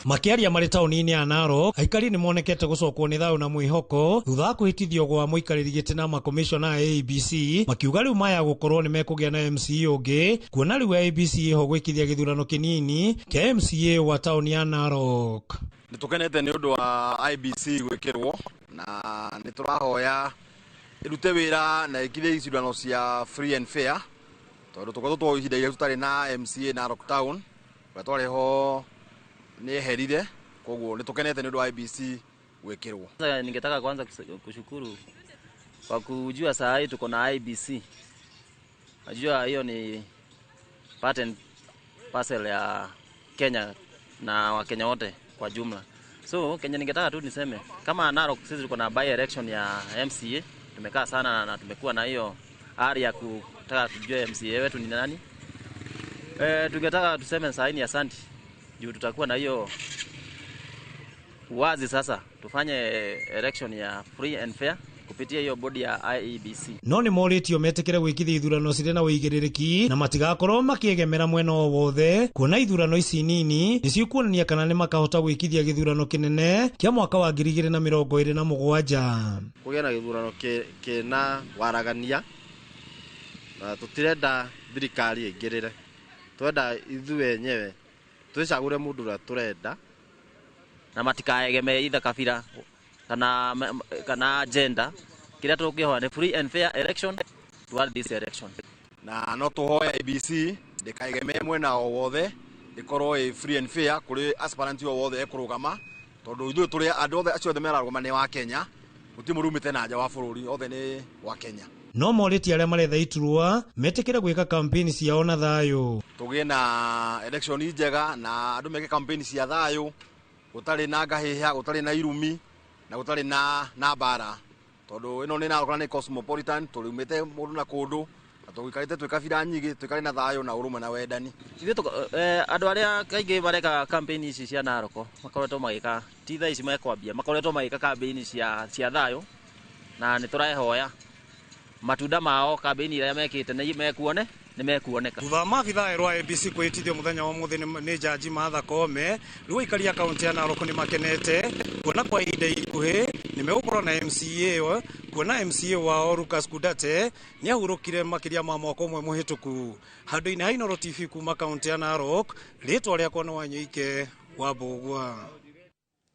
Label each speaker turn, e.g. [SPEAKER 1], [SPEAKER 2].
[SPEAKER 1] Makiaria mari tauni-ini ya Narok, aikari ni monekete gucokwo ni thayu na mwihoko thutha wa kuhitithio gwa muikariri giti na makomishona a ABC makiuga riu maya gukorwo ni mekugia na MCA ungi kuona riu ABC iho gwikithia githurano kinini kia MCA wa tauni ya Narok.
[SPEAKER 2] Nitukenete ni undu wa IBC gwikirwo na niturahoya irute wira na ikithie ithurano cia free and fair tondu tukorwo twahinda tutari na MCA Narok Town twariho ni herire koguo nitukenete ni undu wa IBC gwikirwo.
[SPEAKER 3] Sasa ningetaka kwanza kushukuru kwa kujua saa hii tuko na IBC. Najua hiyo ni part and parcel ya Kenya na Wakenya wote kwa jumla. So Kenya ningetaka tu niseme kama Narok sisi tuko na by election ya MCA, tumekaa sana na tumekuwa na hiyo ari ya kutaka kujua MCA wetu ni nani. Tungetaka tuseme saa hii ni asante juu tutakuwa na hiyo wazi sasa tufanye election ya free and fair kupitia hiyo bodi ya IEBC.
[SPEAKER 1] No ni moritio metekere gwikithia ithurano cire na wigiririki na matigakorwo makiegemera mwena o wothe kuona ithurano ici nini niciukuonania kana ni makahota gwikithia githurano kinene kia mwaka wa 2027.
[SPEAKER 4] Kugia na githurano kina waragania na tutirenda thirikari ingirire, twenda ithuĩ enyewe twicagure mundu uria turenda
[SPEAKER 3] na matikaegemee itha kabira kana agenda. Kila tukihoya ni free and fair election toward this election.
[SPEAKER 2] Na no tuhoya IBC ndikaegemee mwena o wothe, ikorwo free and fair kuri aspirant o wothe ekurugama tondu ithuĩ turi andu othe acio othe merarugama ni wa Kenya, guti murumite na nja wa bururi othe ni wa Kenya.
[SPEAKER 1] No moriti aria maretha iturua metekere gwika campaign ciao na thayu.
[SPEAKER 2] Tugie na election njega na andu meke campaign cia thayu, gutari na ngahihia, gutari na irumi na gutari na bara tondu ino ni Narok ni cosmopolitan, turumite mundu na kundu na tugikarite twikabira nyingi, twikari na thayu na urumwe na wendani.
[SPEAKER 3] Andu aria kaingi mareka campaign ici cia Narok makoretwo magika titha ici mekwambia makoretwo magika campaign cia thayu na nituraehoya matunda mao campaign iria mekite ni mekuoneka.
[SPEAKER 1] Thutha maabitha erwa ABC kwitithio muthenya wa muthi ni jaji Martha Koome, riu ikaria kaunti ya Narok ni makenete kuona kwa ihinda ikuhi ni megukorwo na MCA kuona MCA wao Lucas Kudate ni ahurukire makiria ma mwaka umwe muhituku. Handu-ini ha Inooro TV kuma kaunti ya Narok, ritwa riakwa no Wanyoike wa Mbugua.